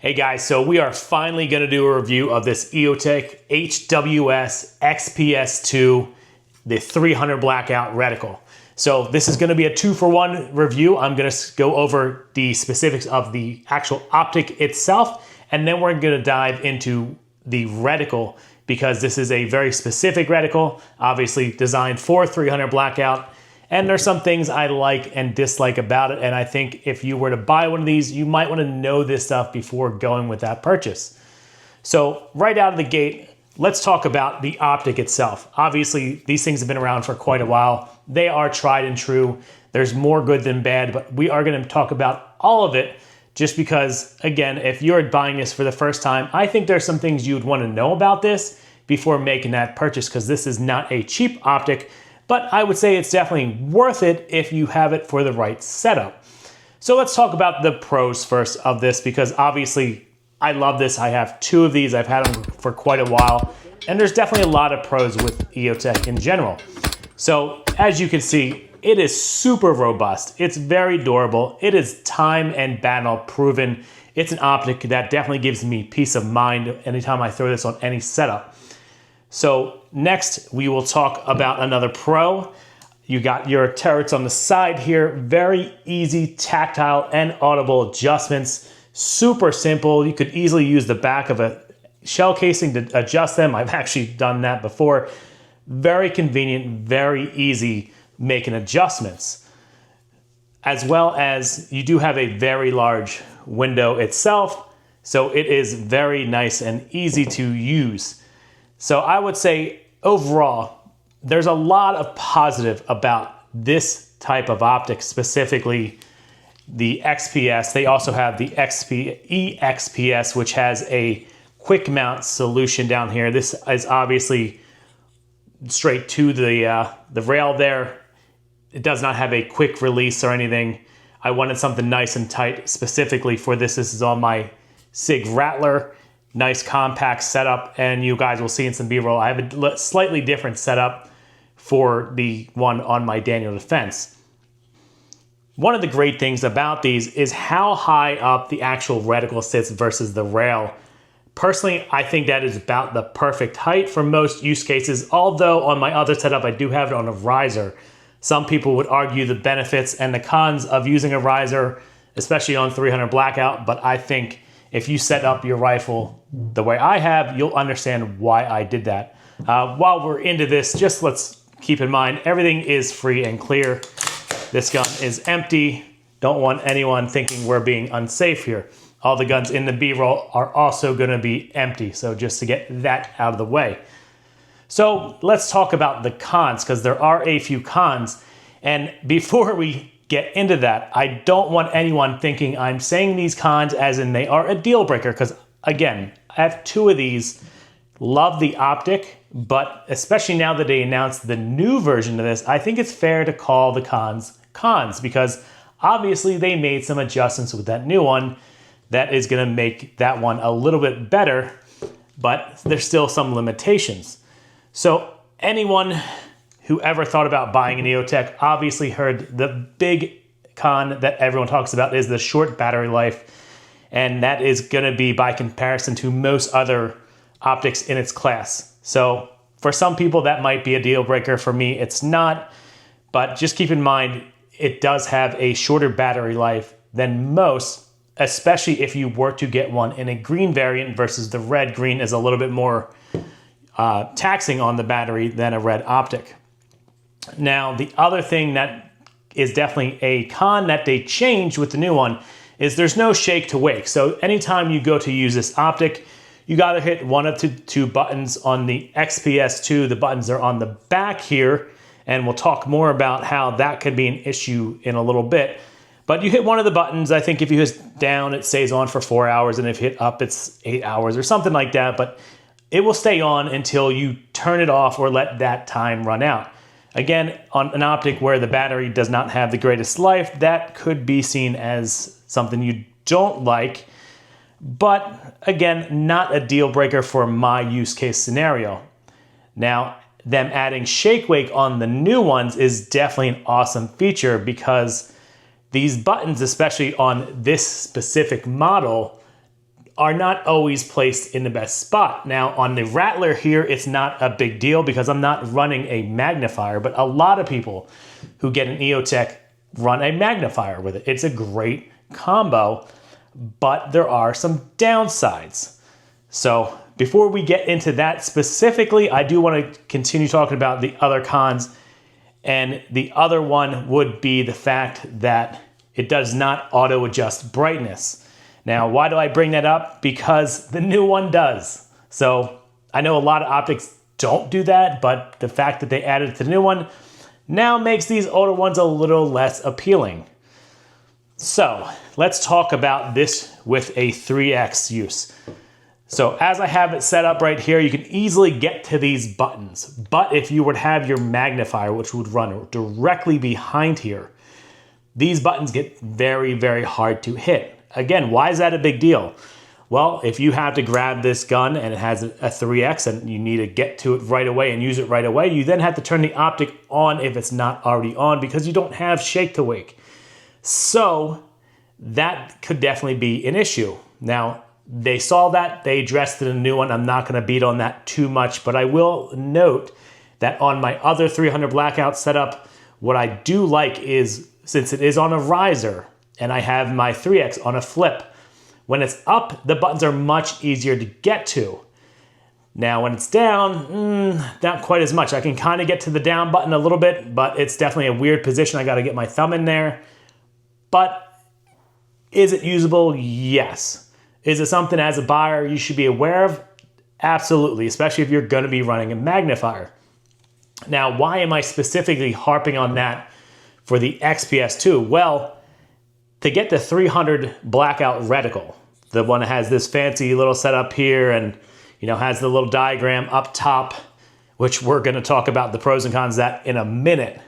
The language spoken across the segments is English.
Hey guys, so we are finally going to do a review of this EOtech HWS XPS2, the 300 blackout reticle. So this is going to be a 2-for-1 review. I'm going to go over the specifics of the actual optic itself, and then we're going to dive into the reticle because this is a very specific reticle, obviously designed for 300 blackout. And there's some things I like and dislike about it. And I think if you were to buy one of these, you might want to know this stuff before going with that purchase. So right out of the gate, let's talk about the optic itself. Obviously, these things have been around for quite a while. They are tried and true. There's more good than bad, but we are going to talk about all of it just because, again, if you're buying this for the first time, I think there's some things you'd want to know about this before making that purchase because this is not a cheap optic. But I would say it's definitely worth it if you have it for the right setup. So let's talk about the pros first of this because obviously I love this. I have 2 of these. I've had them for quite a while. And there's definitely a lot of pros with EOTech in general. So as you can see, it is super robust. It's very durable. It is time and battle proven. It's an optic that definitely gives me peace of mind anytime I throw this on any setup. So next we will talk about another pro. You got your turrets on the side here. Very easy tactile and audible adjustments. Super simple. You could easily use the back of a shell casing to adjust them. I've actually done that before. Very convenient, very easy making adjustments. As well as you do have a very large window itself. So it is very nice and easy to use. So I would say overall, there's a lot of positive about this type of optic, specifically the XPS. They also have the EXPS, which has a quick mount solution down here. This is obviously straight to the rail there. It does not have a quick release or anything. I wanted something nice and tight specifically for this. This is on my SIG Rattler. Nice compact setup, and you guys will see in some B-roll. I have a slightly different setup for the one on my Daniel Defense. One of the great things about these is how high up the actual reticle sits versus the rail. Personally, I think that is about the perfect height for most use cases, although on my other setup, I do have it on a riser. Some people would argue the benefits and the cons of using a riser, especially on 300 blackout, but I think if you set up your rifle the way I have, you'll understand why I did that. While we're into this, just let's keep in mind, everything is free and clear. This gun is empty. Don't want anyone thinking we're being unsafe here. All the guns in the B-roll are also gonna be empty. So just to get that out of the way. So let's talk about the cons because there are a few cons. And before we get into that, I don't want anyone thinking I'm saying these cons as in they are a deal breaker because again, I have 2 of these, love the optic, but especially now that they announced the new version of this, I think it's fair to call the cons because obviously they made some adjustments with that new one that is gonna make that one a little bit better, but there's still some limitations. So anyone who ever thought about buying an EOTech obviously heard the big con that everyone talks about is the short battery life. And that is gonna be by comparison to most other optics in its class. So for some people that might be a deal breaker. For me, it's not. But just keep in mind, it does have a shorter battery life than most, especially if you were to get one in a green variant versus the red. Green is a little bit more taxing on the battery than a red optic. Now, the other thing that is definitely a con that they changed with the new one is there's no shake to wake. So anytime you go to use this optic, you gotta hit one of the 2 buttons on the XPS2. The buttons are on the back here, and we'll talk more about how that could be an issue in a little bit. But you hit one of the buttons. I think if you hit down, it stays on for 4 hours, and if you hit up, it's 8 hours or something like that. But it will stay on until you turn it off or let that time run out. Again, on an optic where the battery does not have the greatest life, that could be seen as something you don't like, but again, not a deal breaker for my use case scenario. Now, them adding shake wake on the new ones is definitely an awesome feature because these buttons, especially on this specific model, are not always placed in the best spot. Now on the Rattler here, it's not a big deal because I'm not running a magnifier, but a lot of people who get an EOTech run a magnifier with it. It's a great combo, but there are some downsides. So before we get into that specifically, I do want to continue talking about the other cons. And the other one would be the fact that it does not auto adjust brightness. Now, why do I bring that up? Because the new one does. So I know a lot of optics don't do that, but the fact that they added it to the new one now makes these older ones a little less appealing. So let's talk about this with a 3x use. So as I have it set up right here, you can easily get to these buttons. But if you would have your magnifier, which would run directly behind here, these buttons get very, very hard to hit. Again, why is that a big deal? Well, if you have to grab this gun and it has a 3x and you need to get to it right away and use it right away, you then have to turn the optic on if it's not already on because you don't have shake to wake. So that could definitely be an issue. Now, they saw that, they addressed it in a new one. I'm not gonna beat on that too much, but I will note that on my other 300 Blackout setup, what I do like is, since it is on a riser and I have my 3x on a flip, when it's up, the buttons are much easier to get to. Now, when it's down, not quite as much. I can kind of get to the down button a little bit, but it's definitely a weird position. I gotta get my thumb in there. But is it usable? Yes. Is it something as a buyer you should be aware of? Absolutely, especially if you're gonna be running a magnifier. Now, why am I specifically harping on that for the XPS2? Well, to get the 300 Blackout reticle, the one that has this fancy little setup here and has the little diagram up top, which we're gonna talk about the pros and cons of that in a minute.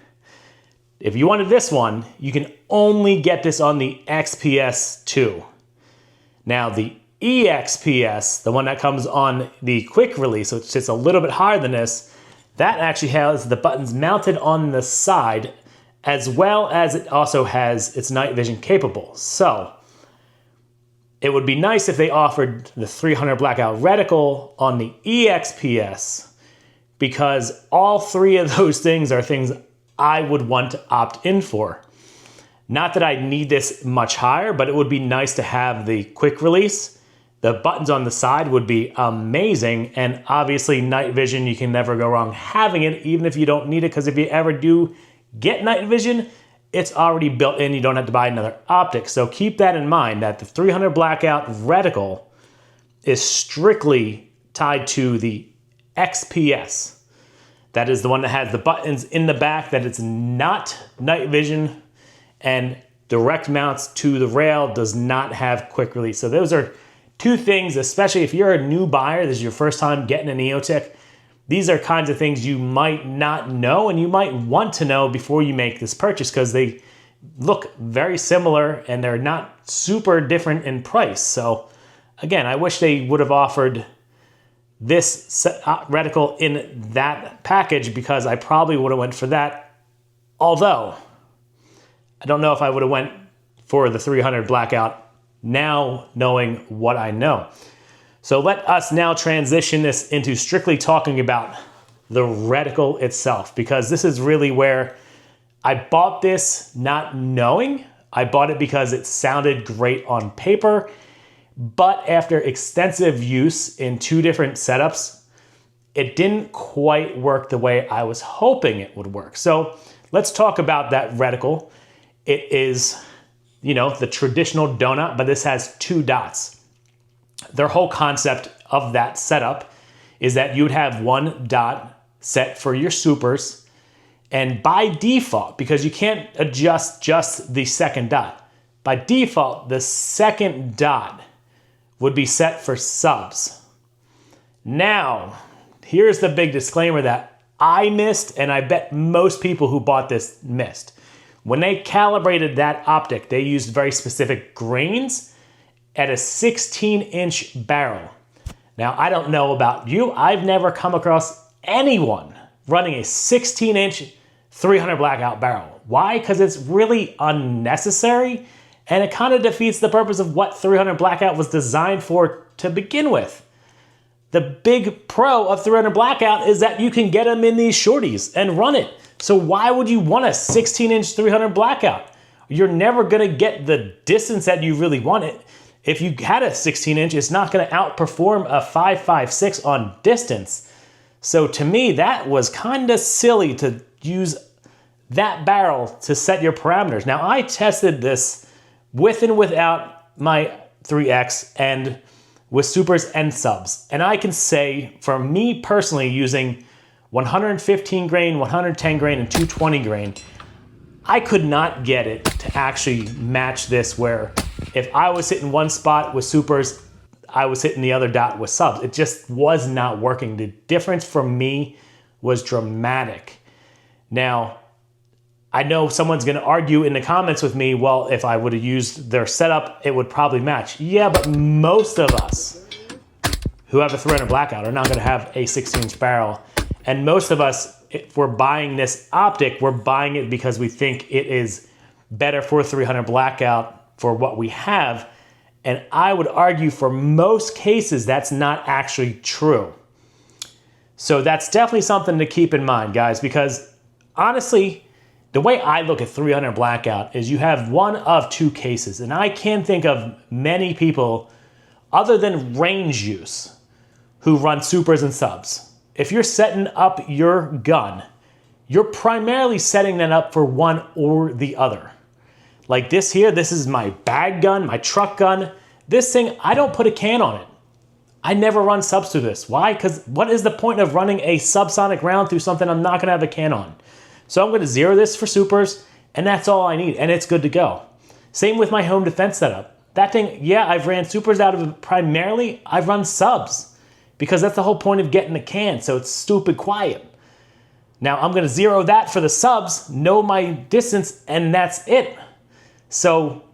If you wanted this one, you can only get this on the XPS2. Now the EXPS, the one that comes on the quick release, so it's just a little bit higher than this, that actually has the buttons mounted on the side, as well as it also has its night vision capable. So it would be nice if they offered the 300 Blackout reticle on the EXPS, because all three of those things are things I would want to opt in for. Not that I need this much higher, but it would be nice to have the quick release. The buttons on the side would be amazing, and obviously night vision, you can never go wrong having it, even if you don't need it, because if you ever do get night vision, it's already built in. You don't have to buy another optic. So keep that in mind, that the 300 Blackout reticle is strictly tied to the XPS. That is the one that has the buttons in the back, that it's not night vision, and direct mounts to the rail does not have quick release. So those are two things, especially if you're a new buyer, this is your first time getting an EOTech, these are kinds of things you might not know and you might want to know before you make this purchase, because they look very similar and they're not super different in price. So again, I wish they would have offered this reticle in that package, because I probably would have went for that. Although, I don't know if I would have went for the 300 Blackout now knowing what I know. So let us now transition this into strictly talking about the reticle itself, because this is really where I bought this not knowing. I bought it because it sounded great on paper, but after extensive use in two different setups, it didn't quite work the way I was hoping it would work. So let's talk about that reticle. It is, the traditional donut, but this has two dots. Their whole concept of that setup is that you'd have one dot set for your supers, and by default, because you can't adjust just the second dot, by default, the second dot would be set for subs. Now, here's the big disclaimer that I missed, and I bet most people who bought this missed. When they calibrated that optic, they used very specific grains at a 16-inch barrel. Now, I don't know about you. I've never come across anyone running a 16-inch 300 Blackout barrel. Why? Because it's really unnecessary And it kind of defeats the purpose of what 300 Blackout was designed for to begin with. The big pro of 300 Blackout is that you can get them in these shorties and run it. So why would you want a 16-inch 300 Blackout? You're never gonna get the distance that you really want it. If you had a 16-inch, it's not gonna outperform a 5.56 on distance. So to me, that was kind of silly to use that barrel to set your parameters. Now I tested this with and without my 3X and with supers and subs. And I can say, for me personally, using 115 grain, 110 grain, and 220 grain, I could not get it to actually match this, where if I was hitting one spot with supers, I was hitting the other dot with subs. It just was not working. The difference for me was dramatic. Now, I know someone's gonna argue in the comments with me, well, if I would have used their setup, it would probably match. Yeah, but most of us who have a 300 Blackout are not gonna have a 16-inch barrel. And most of us, if we're buying this optic, we're buying it because we think it is better for 300 Blackout for what we have. And I would argue for most cases, that's not actually true. So that's definitely something to keep in mind, guys, because honestly, the way I look at 300 Blackout is you have one of two cases, and I can't think of many people other than range use who run supers and subs. If you're setting up your gun, you're primarily setting that up for one or the other. Like this here, this is my bag gun, my truck gun. This thing, I don't put a can on it. I never run subs through this. Why? Because what is the point of running a subsonic round through something I'm not gonna have a can on? So I'm gonna zero this for supers, and that's all I need, and it's good to go. Same with my home defense setup. That thing, yeah, I've ran supers out of it primarily. I've run subs, because that's the whole point of getting the can, so it's stupid quiet. Now I'm gonna zero that for the subs, know my distance, and that's it. So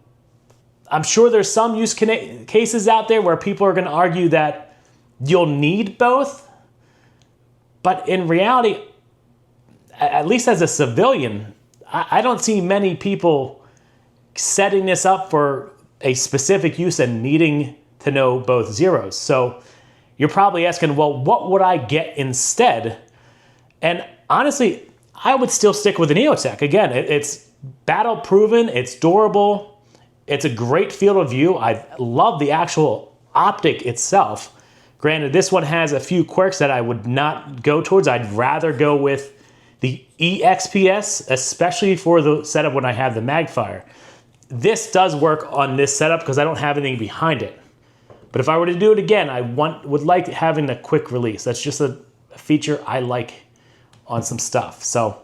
I'm sure there's some use cases out there where people are gonna argue that you'll need both, but in reality, at least as a civilian, I don't see many people setting this up for a specific use and needing to know both zeros. So you're probably asking, well, what would I get instead? And honestly, I would still stick with an EOTech. Again, it's battle proven, it's durable, it's a great field of view. I love the actual optic itself. Granted, this one has a few quirks that I would not go towards. I'd rather go with the EXPS, especially for the setup when I have the magnifier. This does work on this setup because I don't have anything behind it. But if I were to do it again, I would like having the quick release. That's just a feature I like on some stuff. So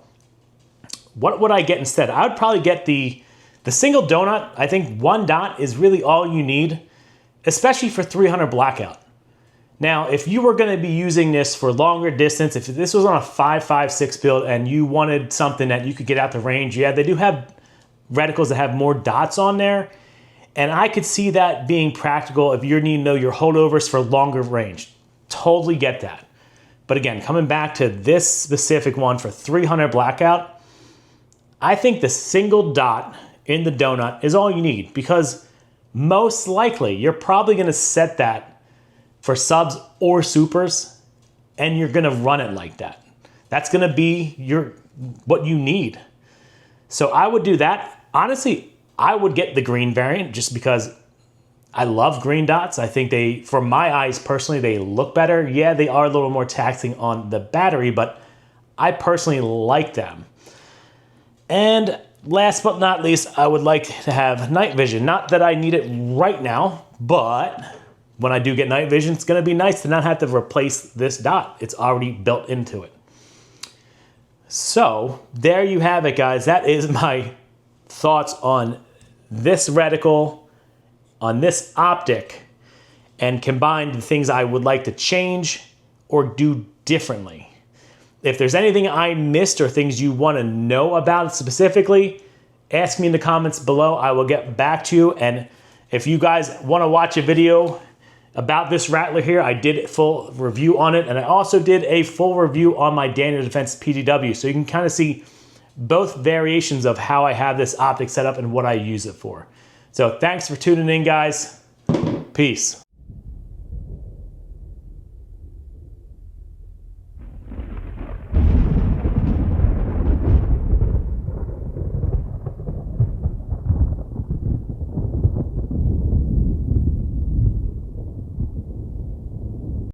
what would I get instead? I would probably get the single donut. I think one dot is really all you need, especially for 300 Blackout. Now, if you were gonna be using this for longer distance, if this was on a 5.56 build and you wanted something that you could get out the range, yeah, they do have reticles that have more dots on there. And I could see that being practical if you need to know your holdovers for longer range. Totally get that. But again, coming back to this specific one for 300 Blackout, I think the single dot in the donut is all you need, because most likely you're probably gonna set that for subs or supers, and you're gonna run it like that. That's gonna be what you need. So I would do that. Honestly, I would get the green variant just because I love green dots. I think they, for my eyes personally, they look better. Yeah, they are a little more taxing on the battery, but I personally like them. And last but not least, I would like to have night vision. Not that I need it right now, but when I do get night vision, it's gonna be nice to not have to replace this dot. It's already built into it. So there you have it, guys. That is my thoughts on this reticle, on this optic, and combine the things I would like to change or do differently. If there's anything I missed or things you wanna know about it specifically, ask me in the comments below. I will get back to you. And if you guys wanna watch a video about this Rattler here, I did a full review on it, and I also did a full review on my Daniel Defense PDW, so you can kind of see both variations of how I have this optic set up and what I use it for. So thanks for tuning in, guys. Peace.